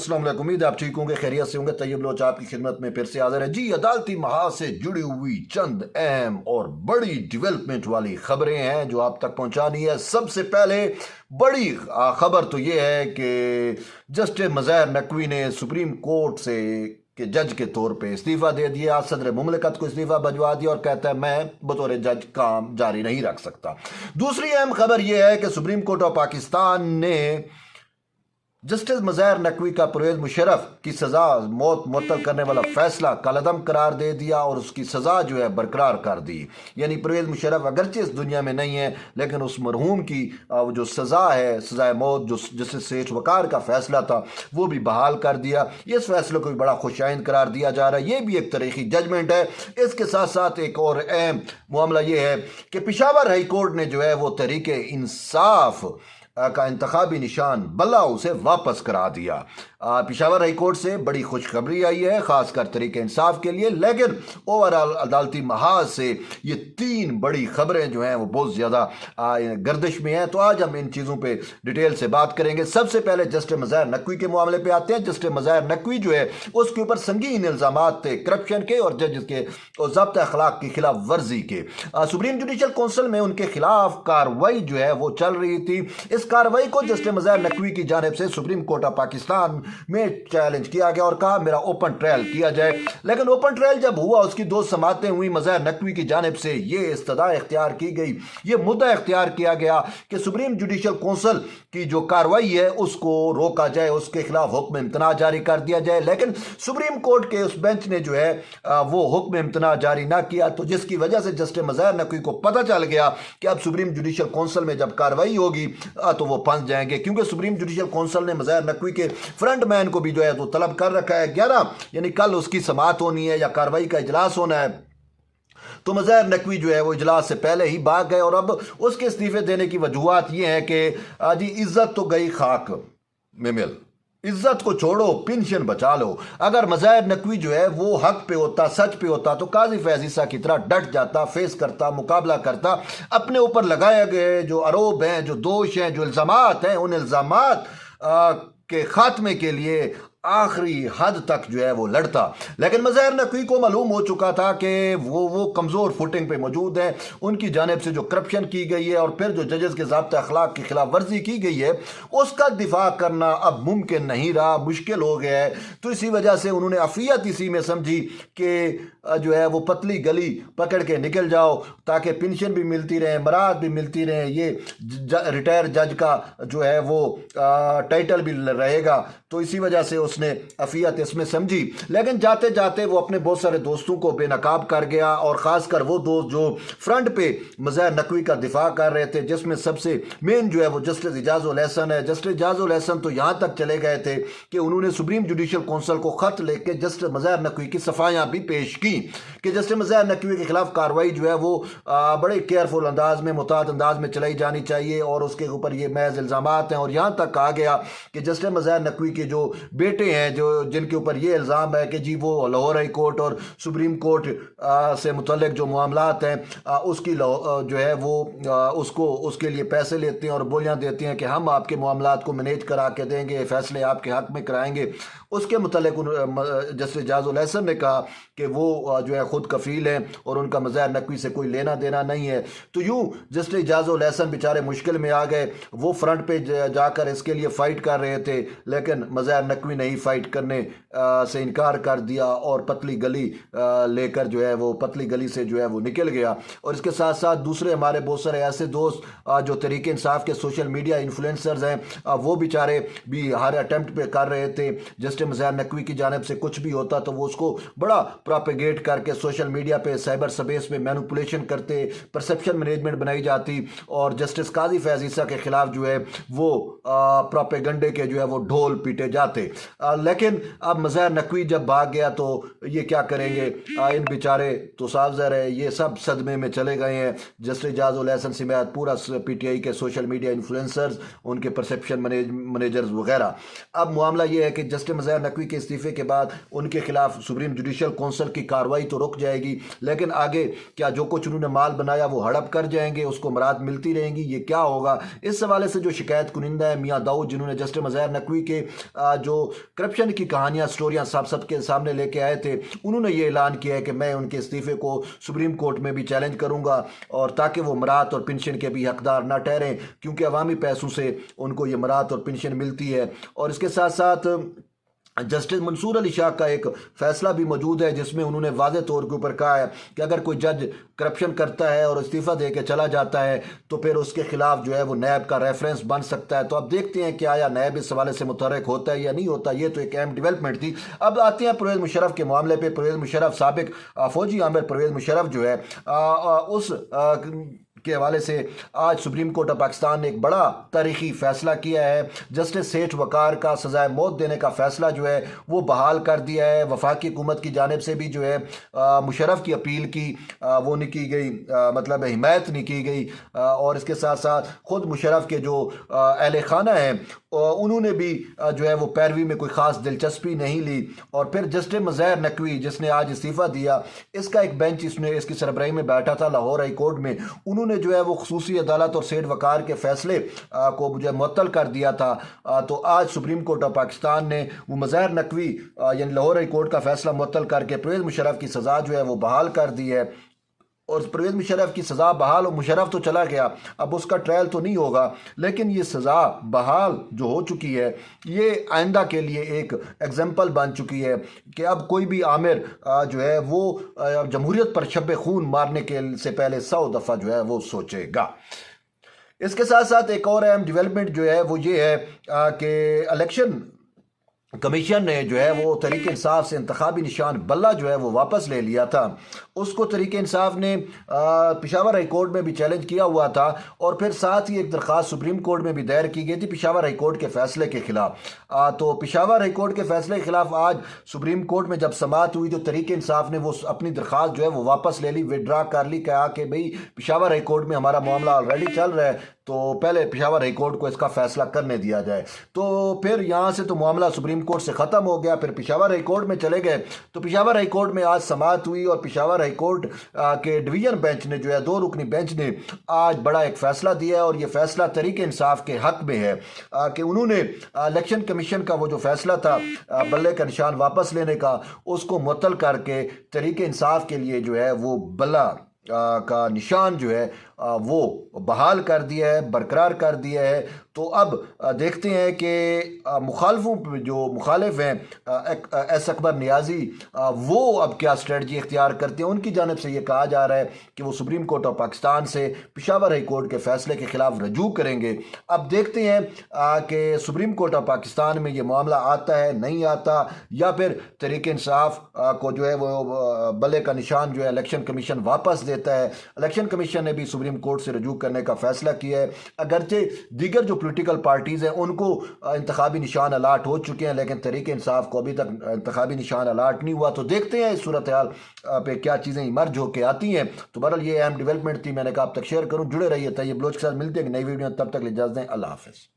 अस्सलाम वालेकुम। उम्मीद है आप ठीक होंगे, खैरियत से होंगे। तैयब लोच आपकी खिदमत में फिर से हाजिर है जी। अदालती महाज से जुड़ी हुई चंद अहम और बड़ी डेवलपमेंट वाली खबरें हैं जो आप तक पहुंचानी है। सबसे पहले बड़ी खबर तो ये है कि जस्टिस मज़हर नकवी ने सुप्रीम कोर्ट से कि जज के तौर पे इस्तीफ़ा दे दिया। सदर मुमलिकत को इस्तीफ़ा भिजवा दिया और कहता है मैं बतौर जज काम जारी नहीं रख सकता। दूसरी अहम खबर यह है कि सुप्रीम कोर्ट ऑफ पाकिस्तान ने जस्टिस मज़हर नकवी का परवेज़ मुशर्रफ की सज़ा मौत मुअत्तल करने वाला फैसला कलअदम करार दे दिया और उसकी सज़ा जो है बरकरार कर दी। यानी परवेज़ मुशर्रफ अगरचे इस दुनिया में नहीं है, लेकिन उस मरहूम की जो सज़ा है, सज़ाए मौत जो जस्टिस सेठ वकार का फैसला था, वो भी बहाल कर दिया। इस फैसले को भी बड़ा खुशाइंद करार दिया जा रहा है। ये भी एक तारीखी जजमेंट है। इसके साथ साथ एक और अहम मामला ये है कि पेशावर हाई कोर्ट ने जो है वो तहरीक इंसाफ का इंतखाबी निशान बल्ला उसे वापस करा दिया। पेशावर हाई कोर्ट से बड़ी खुशखबरी आई है, खासकर तरीके इंसाफ के लिए। लेकिन ओवरऑल अदालती महाज से ये तीन बड़ी खबरें जो हैं वो बहुत ज़्यादा गर्दिश में हैं। तो आज हम इन चीज़ों पे डिटेल से बात करेंगे। सबसे पहले जस्टिस मज़हर नकवी के मामले पे आते हैं। जस्टिस मज़हर नकवी जो है उसके ऊपर संगीन इल्ज़ामात थे करप्शन के और जज के और ज़ब्त अखलाक की खिलाफ वर्जी के। सुप्रीम जुडिशल काउंसिल में उनके खिलाफ कार्रवाई जो है वो चल रही थी। इस कार्रवाई को जस्टिस मज़हर नकवी की जानिब से सुप्रीम कोर्ट ऑफ पाकिस्तान में चैलेंज किया गया और कहा मेरा ओपन ट्रायल किया जाए। लेकिन ओपन ट्रायल जब हुआ, उसकी दो समातें हुई, मज़हर नकवी की जानिब से ये इस्तदा इख्तियार की गई, ये मुद्दा इख्तियार किया गया कि सुप्रीम जुडिशल काउंसिल की जो कार्रवाई है उसको रोका जाए, उसके खिलाफ हुक्म इम्तना जारी कर दिया जाए। लेकिन सुप्रीम कोर्ट के उस बेंच ने जो है वो हुक्म इम्तना जारी ना किया, तो जिसकी वजह से जस्टिस मज़हर नकवी को पता चल गया कि अब सुप्रीम जुडिशल काउंसिल में जब कार्रवाई होगी तो वो फंस जाएंगे, क्योंकि सुप्रीम जुडिशल काउंसिल ने मज़हर नकवी के फ्रंट मैन को भी जो है तो तलब कर रखा है। 11 यानी कल उसकी समाअत होनी है या कार्रवाई का इजलास होना है। तो मज़हर नकवी जो है वो इजलास से पहले ही भाग गए और अब उसके इस्तीफे देने की वजूहत ये है कि जी इज्जत तो गई खाक में मिल, इज्जत को छोड़ो पेंशन बचा लो। अगर मज़हर नकवी जो है वो हक पे होता, सच पे होता, तो काजी फैज़ ईसा की तरह डट जाता, फेस करता, मुकाबला करता। अपने ऊपर लगाए गए जो आरोप हैं, जो दोष हैं, जो इल्ज़ामात हैं, उन इल्ज़ामात के खात्मे के लिए आखिरी हद तक जो है वो लड़ता। लेकिन मज़हर नकवी को मालूम हो चुका था कि वो कमज़ोर फुटिंग पे मौजूद है। उनकी जानिब से जो करप्शन की गई है और फिर जो जजेस के ज़ाब्ते अखलाक की खिलाफ वर्जी की गई है उसका दिफा करना अब मुमकिन नहीं रहा, मुश्किल हो गया है। तो इसी वजह से उन्होंने अफियत इसी में समझी कि जो है वो पतली गली पकड़ के निकल जाओ ताकि पेंशन भी मिलती रहे, मराद भी मिलती रहे, ये रिटायर जज का जो है वो टाइटल भी रहेगा। तो इसी वजह से उसने अफियत इसमें समझी। लेकिन जाते जाते वो अपने बहुत सारे दोस्तों को बेनकाब कर गया और ख़ासकर वो दोस्त जो फ्रंट पे मज़हर नकवी का दिफा कर रहे थे, जिसमें सबसे मेन जो है वो जस्टिस इजाज़ुल एहसन है। जस्टिस इजाज़ुल एहसन तो यहाँ तक चले गए थे कि उन्होंने सुप्रीम जुडिशल काउंसिल को ख़त लेके जस्टिस मज़हर नकवी की सफाइयाँ भी पेश की कि जस्टिस मज़हर नकवी के खिलाफ कार्रवाई जो है वो बड़े केयरफुल अंदाज में, मुताद अंदाज में चलाई जानी चाहिए और उसके ऊपर ये महज इल्ज़ामात हैं। और यहाँ तक कहा गया कि जस्टिस मज़हर नकवी के जो बेटे हैं जो जिनके ऊपर ये इल्ज़ाम है कि जी वो लाहौर हाई कोर्ट और सुप्रीम कोर्ट से मुतल्लिक जो मामलात हैं उसकी जो है वो उसको उसके लिए पैसे लेते हैं और बोलियाँ देती हैं कि हम आपके मामलात को मैनेज करा के देंगे, फैसले आपके हक़ में कराएंगे। उसके मुतल्लिक जस्टिस इजाज़ुल एहसन ने कहा कि वो जो है ख़ुद कफ़ील हैं और उनका मज़हर नकवी से कोई लेना देना नहीं है। तो यूँ जस्टिस इजाज़ुल एहसन बेचारे मुश्किल में आ गए। वो फ्रंट पे जाकर इसके लिए फ़ाइट कर रहे थे, लेकिन मज़हर नकवी ने ही फ़ाइट करने से इनकार कर दिया और पतली गली लेकर जो है वो पतली गली से जो है वो निकल गया। और इसके साथ साथ दूसरे हमारे बहुत सारे ऐसे दोस्त जो तहरीक इंसाफ के सोशल मीडिया इन्फ्लुएंसर्स हैं वो बेचारे भी हर अटैम्प्ट पे कर रहे थे। जस्टिस मज़हर नकवी की जानिब से कुछ भी होता तो वो उसको बड़ा प्रोपेगेट करके सोशल मीडिया पे साइबर स्पेस में मैनिपुलेशन करते, परसेप्शन मैनेजमेंट बनाई जाती और जस्टिस काजी फैज़ ईसा के खिलाफ जो है वो प्रोपेगंडे के जो है वो ढोल पीटे जाते। लेकिन अब मज़हर नकवी जब भाग गया तो ये क्या करेंगे, इन बेचारे तो साफ ज़ाहिर है ये सब सदमे में चले गए हैं। जस्टिस इजाज़ुल एहसन समेत पूरा PTI के सोशल मीडिया इन्फ्लुएंसर्स, उनके परसेप्शन मैनेजर्स वगैरह। अब मामला ये है कि जस्टिस मज़हर नकवी के इस्तीफ़े के बाद उनके खिलाफ सुप्रीम जुडिशल काउंसिल की कार्रवाई तो रुक जाएगी, लेकिन आगे क्या जो कुछ उन्होंने माल बनाया वो हड़प कर जाएंगे, उसको मराद मिलती रहेंगी, ये क्या होगा। इस हवाले से जो शिकायत कुनिंदा है मियाँ दाऊद, जिन्होंने जस्टिस मज़हर नकवी के जो کرپشن کی کہانیاں سٹوریاں سب کے سامنے لے کے آئے تھے، انہوں نے یہ اعلان کیا ہے کہ میں ان کے استعفے کو سپریم کورٹ میں بھی چیلنج کروں گا، اور تاکہ وہ مراعات اور پنشن کے بھی حقدار نہ ٹھہریں، کیونکہ عوامی پیسوں سے ان کو یہ مراعات اور پنشن ملتی ہے۔ اور اس کے ساتھ ساتھ جسٹس منصور علی شاہ کا ایک فیصلہ بھی موجود ہے، جس میں انہوں نے واضح طور کے اوپر کہا ہے کہ اگر کوئی جج کرپشن کرتا ہے اور استعفیٰ دے کے چلا جاتا ہے تو پھر اس کے خلاف جو ہے وہ نیب کا ریفرنس بن سکتا ہے۔ تو اب دیکھتے ہیں کہ آیا نیب اس حوالے سے متحرک ہوتا ہے یا نہیں ہوتا، یہ تو ایک اہم ڈیولپمنٹ تھی۔ اب آتے ہیں پرویز مشرف کے معاملے پہ۔ پرویز مشرف، سابق فوجی عامر پرویز مشرف جو ہے اس کے حوالے سے آج سپریم کورٹ آف پاکستان نے ایک بڑا تاریخی فیصلہ کیا ہے۔ جسٹس سیٹھ وقار کا سزائے موت دینے کا فیصلہ جو ہے وہ بحال کر دیا ہے۔ وفاقی حکومت کی جانب سے بھی جو ہے مشرف کی اپیل کی وہ نہیں کی گئی، مطلب حمایت نہیں کی گئی، اور اس کے ساتھ ساتھ خود مشرف کے جو اہل خانہ ہیں انہوں نے بھی جو ہے وہ پیروی میں کوئی خاص دلچسپی نہیں لی۔ اور پھر جسٹس مظاہر نقوی جس نے آج استعفیٰ دیا، اس کا ایک بینچ اس کی سربراہی میں بیٹھا تھا لاہور ہائی کورٹ میں، انہوں نے جو ہے وہ خصوصی عدالت اور سیٹھ وقار کے فیصلے کو مجھے معطل کر دیا تھا۔ تو آج سپریم کورٹ آف پاکستان نے وہ مظاہر نقوی یعنی لاہور ہائی کورٹ کا فیصلہ معطل کر کے پرویز مشرف کی سزا جو ہے وہ بحال کر دی ہے، اور پرویز مشرف کی سزا بحال، اور مشرف تو چلا گیا، اب اس کا ٹرائل تو نہیں ہوگا، لیکن یہ سزا بحال جو ہو چکی ہے یہ آئندہ کے لیے ایک ایگزامپل بن چکی ہے کہ اب کوئی بھی عامر جو ہے وہ جمہوریت پر شب خون مارنے کے سے پہلے 100 دفعہ جو ہے وہ سوچے گا۔ اس کے ساتھ ساتھ ایک اور اہم ڈیولپمنٹ جو ہے وہ یہ ہے کہ الیکشن کمیشن نے جو ہے وہ تحریک انصاف سے انتخابی نشان بلہ جو ہے وہ واپس لے لیا تھا۔ اس کو تحریک انصاف نے پشاور ہائی کورٹ میں بھی چیلنج کیا ہوا تھا، اور پھر ساتھ ہی ایک درخواست سپریم کورٹ میں بھی دائر کی گئی تھی پشاور ہائی کورٹ کے فیصلے کے خلاف۔ تو پشاور ہائی کورٹ کے فیصلے کے خلاف آج سپریم کورٹ میں جب سماعت ہوئی تو تحریک انصاف نے وہ اپنی درخواست جو ہے وہ واپس لے لی، وڈرا کر لی، کہا کہ بھئی پشاور ہائی کورٹ میں ہمارا معاملہ آلریڈی چل رہا ہے، تو پہلے پشاور ہائی کورٹ کو اس کا فیصلہ کرنے دیا جائے۔ تو پھر یہاں سے تو معاملہ سپریم کورٹ سے ختم ہو گیا، پھر پشاور ہائی کورٹ میں چلے گئے۔ تو پشاور ہائی کورٹ میں آج سماعت ہوئی، اور پشاور ہائی کورٹ کے ڈویژن بینچ نے جو ہے 2 رکنی بینچ نے آج بڑا ایک فیصلہ دیا ہے، اور یہ فیصلہ تحریک انصاف کے حق میں ہے کہ انہوں نے الیکشن کمیشن کا وہ جو فیصلہ تھا بلے کا نشان واپس لینے کا، اس کو معطل کر کے تحریک انصاف کے لیے جو ہے وہ بلہ کا نشان جو ہے وہ بحال کر دیا ہے، برقرار کر دیا ہے۔ تو اب دیکھتے ہیں کہ مخالفوں جو مخالف ہیں ایس اکبر نیازی، وہ اب کیا اسٹریٹجی اختیار کرتے ہیں۔ ان کی جانب سے یہ کہا جا رہا ہے کہ وہ سپریم کورٹ آف پاکستان سے پشاور ہائی کورٹ کے فیصلے کے خلاف رجوع کریں گے۔ اب دیکھتے ہیں کہ سپریم کورٹ آف پاکستان میں یہ معاملہ آتا ہے نہیں آتا، یا پھر تحریک انصاف کو جو ہے وہ بلے کا نشان جو ہے الیکشن کمیشن واپس دیتا ہے۔ الیکشن کمیشن نے بھی سپریم کورٹ سے رجوع کرنے کا فیصلہ کیا ہے، اگرچہ دیگر جو پولیٹیکل پارٹیز ہیں ان کو انتخابی نشان الاٹ ہو چکے ہیں، لیکن تحریک انصاف کو ابھی تک انتخابی نشان الاٹ نہیں ہوا۔ تو دیکھتے ہیں اس صورتحال پہ کیا چیزیں ایمرج ہو کے آتی ہیں۔ تو بہرحال یہ اہم ڈیولپمنٹ تھی، میں نے کہا اب تک شیئر کروں۔ جڑے رہیے طیب بلوچ کے ساتھ، ملتے ہیں نئی ویڈیو، تب تک اجازت دیں، اللہ حافظ۔